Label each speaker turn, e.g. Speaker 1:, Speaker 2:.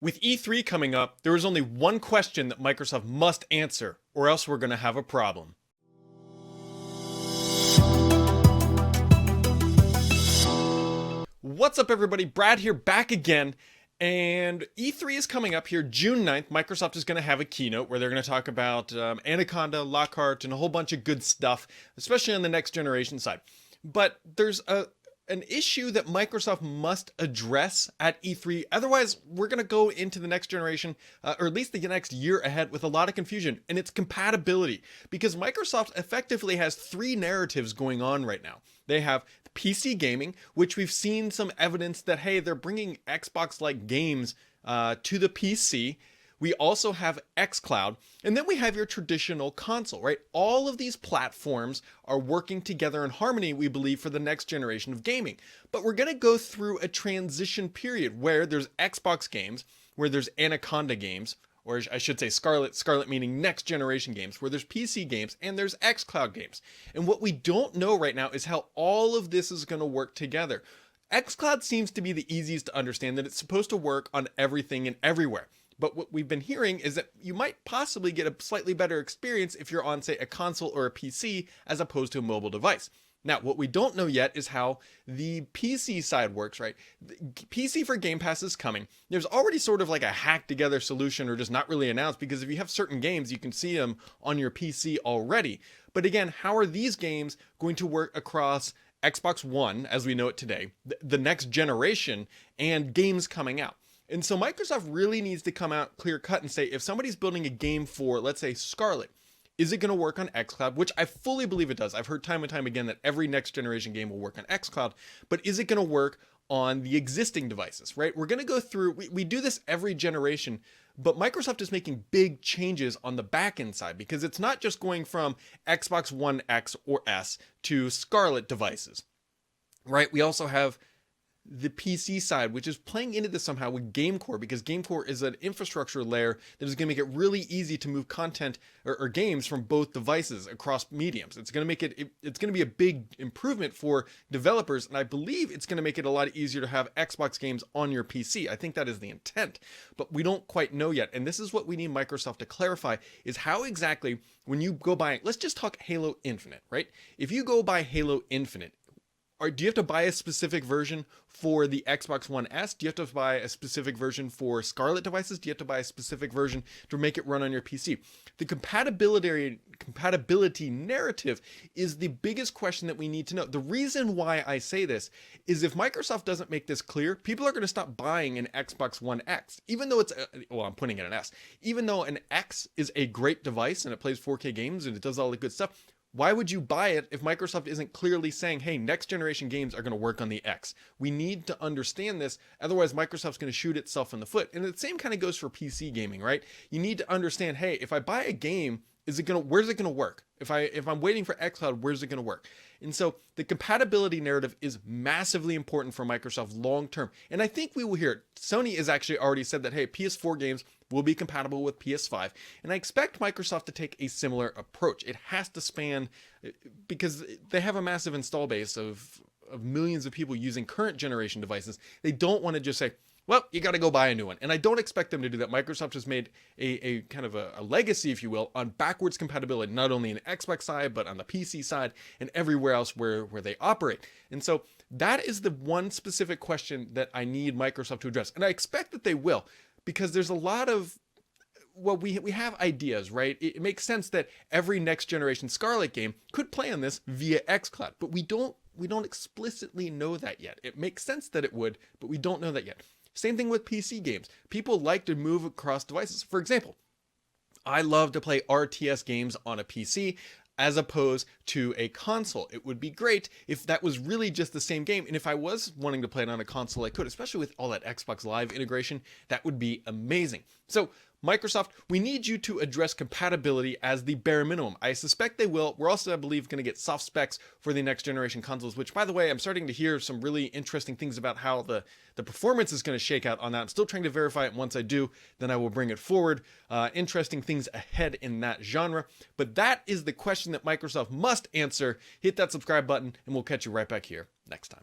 Speaker 1: With E3 coming up, there is only one question that Microsoft must answer, or else we're going to have a problem. What's up, everybody? Brad here, back again. And E3 is coming up here June 9th. Microsoft is going to have a keynote where they're going to talk about Anaconda, Lockhart, and a whole bunch of good stuff, especially on the next generation side. But there's an issue that Microsoft must address at E3. Otherwise, we're going to go into the next generation, or at least the next year ahead, with a lot of confusion, and it's compatibility. Because Microsoft effectively has three narratives going on right now. They have PC gaming, which we've seen some evidence that, hey, they're bringing Xbox-like games to the PC. We also have xCloud, and then we have your traditional console, right? All of these platforms are working together in harmony, we believe, for the next generation of gaming. But we're going to go through a transition period where there's Xbox games, where there's Anaconda games, or I should say Scarlet meaning next generation games, where there's PC games and there's xCloud games. And what we don't know right now is how all of this is going to work together. xCloud seems to be the easiest to understand, that it's supposed to work on everything and everywhere. But what we've been hearing is that you might possibly get a slightly better experience if you're on, say, a console or a PC as opposed to a mobile device. Now, what we don't know yet is how the PC side works, right? The PC for Game Pass is coming. There's already sort of like a hacked together solution, or just not really announced, because if you have certain games, you can see them on your PC already. But again, how are these games going to work across Xbox One, as we know it today, the next generation, and games coming out? And so Microsoft really needs to come out clear cut and say, if somebody's building a game for, let's say, Scarlet, is it going to work on xCloud? Which I fully believe it does. I've heard time and time again that every next generation game will work on xCloud, but is it going to work on the existing devices, right? We're going to go through, we do this every generation, but Microsoft is making big changes on the back end side, because it's not just going from Xbox One X or S to Scarlet devices, right? We also have the PC side, which is playing into this somehow with GameCore, because GameCore is an infrastructure layer that is going to make it really easy to move content or games from both devices across mediums. It's going to make it's going to be a big improvement for developers, and I believe it's going to make it a lot easier to have Xbox games on your PC. I think that is the intent, but we don't quite know yet. And this is what we need Microsoft to clarify, is how exactly, when you go buy, let's just talk Halo Infinite, right? If you go buy Halo Infinite, or do you have to buy a specific version for the Xbox One S? Do you have to buy a specific version for Scarlet devices? Do you have to buy a specific version to make it run on your PC? The compatibility narrative is the biggest question that we need to know. The reason why I say this is, if Microsoft doesn't make this clear, people are going to stop buying an Xbox One X, even though it's, well, I'm putting it an S, even though an X is a great device and it plays 4K games and it does all the good stuff. Why would you buy it if Microsoft isn't clearly saying, hey, next generation games are going to work on the X? We need to understand this. Otherwise, Microsoft's going to shoot itself in the foot. And the same kind of goes for PC gaming, right? You need to understand, hey, if I buy a game, where's it going to work? If I'm waiting for xCloud, where's it going to work? And so the compatibility narrative is massively important for Microsoft long term. And I think we will hear it. Sony has actually already said that, hey, PS4 games will be compatible with PS5. And I expect Microsoft to take a similar approach. It has to span, because they have a massive install base of millions of people using current generation devices. They don't want to just say, well, you got to go buy a new one. And I don't expect them to do that. Microsoft has made a kind of a legacy, if you will, on backwards compatibility, not only in the Xbox side, but on the PC side and everywhere else where they operate. And so that is the one specific question that I need Microsoft to address. And I expect that they will, because there's a lot of, well, we have ideas, right? It makes sense that every next generation Scarlet game could play on this via xCloud, but we don't explicitly know that yet. It makes sense that it would, but we don't know that yet. Same thing with PC games. People like to move across devices. For example, I love to play RTS games on a PC as opposed to a console. It would be great if that was really just the same game. And if I was wanting to play it on a console, I could, especially with all that Xbox Live integration. That would be amazing. So Microsoft, we need you to address compatibility as the bare minimum. I suspect they will. We're also, I believe, going to get soft specs for the next generation consoles, which, by the way, I'm starting to hear some really interesting things about how the performance is going to shake out on that. I'm still trying to verify it. Once I do, then I will bring it forward. Interesting things ahead in that genre. But that is the question that Microsoft must answer. Hit that subscribe button, and we'll catch you right back here next time.